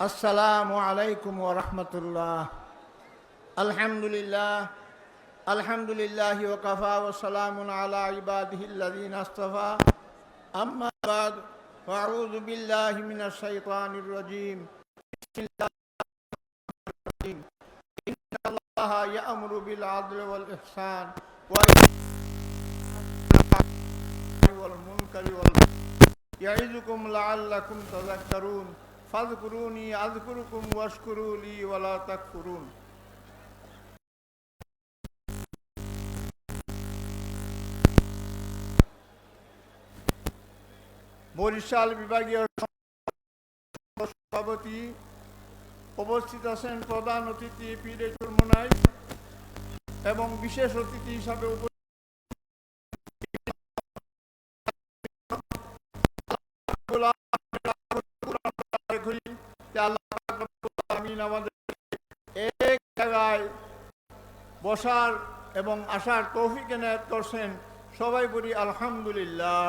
আসসালামু আলাইকুম ওয়া রাহমাতুল্লাহ। আলহামদুলিল্লাহ আলহামদুলিল্লাহি ওয়া কাফা ওয়া সালামুন আলা ইবাদিহিল্লাযীনা ইসতাফা। আম্মা বাদ, ফাআউযু বিল্লাহি মিনাশ শাইতানির রাজীম। বিসমিল্লাহির ইন্নাল্লাহা ইয়া'মুরু বিল আদলি ওয়াল ইহসান ওয়া ইয়ানহা আনিল মুনকারি ওয়াল ইয়াইযুকুম লাআল্লাকুম তাযাক্কারুন। ফাযকুরুনি আযকুরুকুম ওয়াশকুরু লি ওয়া লা তাকফুরুন। বরিশাল বিভাগীয় সভাপতি, উপস্থিত আছেন প্রধান অতিথি পীরে চুরমুনাই এবং বিশেষ অতিথি হিসাবে আমাদের এক জায়গায় বসার এবং আসার তৌফিক এনায়েত করছেন। সবাই বলি আলহামদুলিল্লাহ।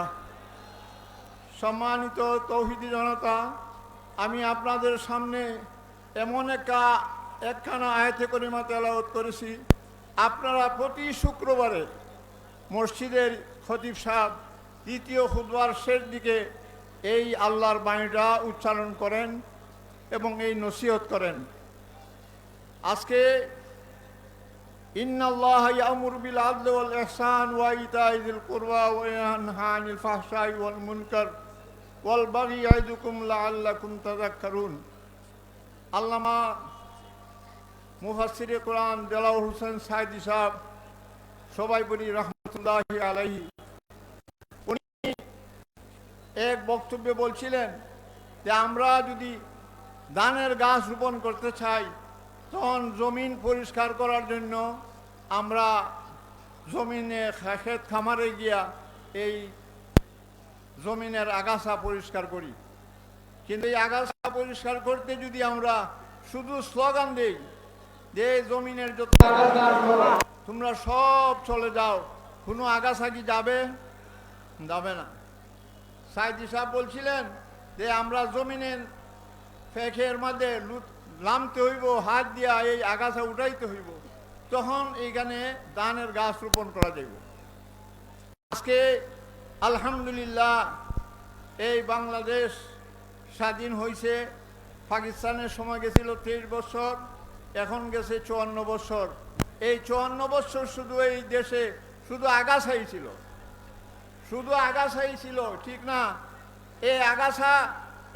সম্মানিত তৌহিদি জনতা, আমি আপনাদের সামনে এমন একখানা আয়াতে করিমা তেলাওয়াত করেছি। আপনারা প্রতি শুক্রবারে মসজিদের খতিব সাহেব দ্বিতীয় খুতবার শেষ দিকে এই আল্লাহর বাণীটা উচ্চারণ করেন এবং এই নসিহত করেন। আজকে ইন্নাল্লাহা ইয়া'মুরু বিল আদলি ওয়াল ইহসান ওয়া ইতা'i যিল কুরবা ওয়া ইয়ানহা আনিল ফাহশাই ওয়াল মুনকার ওয়াল বাগই ইয়া'iদুকুম লাআল্লাকুম তাযাক্কারুন। আল্লামা মুফাসসিরে কোরআন দেলাওয়ার হোসেন সাইদি সাহেব, সবাই বলি রাহমাতুল্লাহি আলাইহি, উনি এক বক্তব্যে বলছিলেন যে আমরা যদি ধানের গাছ রোপণ করতে চাই, তখন জমিন পরিষ্কার করার জন্য আমরা জমিনে ক্ষেত খামারে গিয়া এই জমিনের আগাছা পরিষ্কার করি। কিন্তু এই আগাছা পরিষ্কার করতে যদি আমরা শুধু স্লোগান দেই যে জমিনের যত তোমরা সব চলে যাও, কোনো আগাছা কি যাবে? যাবে না। সাইদি সাহেব বলছিলেন যে আমরা জমিনের ফেকের মধ্যে নামতে হইব, হাত দিয়া এই আগাছা উঠাইতে হইব, তখন এইখানে ধানের গাছ রোপণ করা যাইব। আজকে আলহামদুলিল্লাহ এই বাংলাদেশ স্বাধীন হয়েছে। পাকিস্তানের সময় গেছিল 23 বছর, এখন গেছে 54 বছর। এই 54 বছর শুধু এই দেশে শুধু আগাছাই ছিল, শুধু আগাছাই ছিল, ঠিক না? এই আগাছা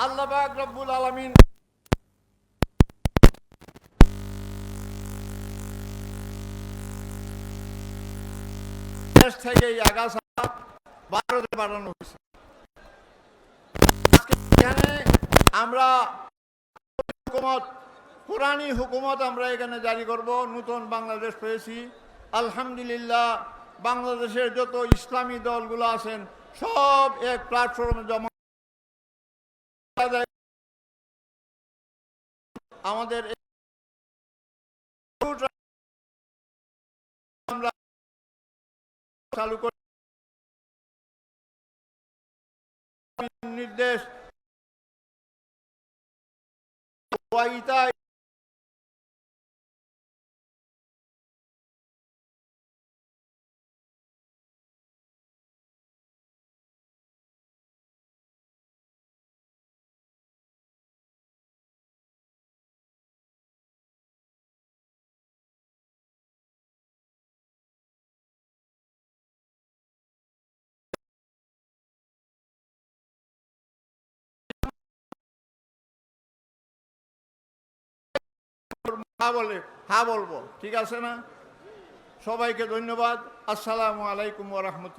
আল্লাহ পাক রব্বুল আলামিন দেশ থেকে এই আগাছা ভারতে পাঠানো হয়েছে। আজকে এখানে আমরা হুকুমত, কোরআনী হুকুমত আমরা এখানে জারি করব। নতুন বাংলাদেশ পেয়েছি আলহামদুলিল্লাহ। বাংলাদেশের যত ইসলামী দলগুলো আছেন সব এক প্ল্যাটফর্মে জমা। আমাদের আমরা চালু করে নির্দেশ হ্যাঁ বলবো, ঠিক আছে না? সবাইকে ধন্যবাদ। আসসালামু আলাইকুম ওয়া রাহমাতুল্লাহ।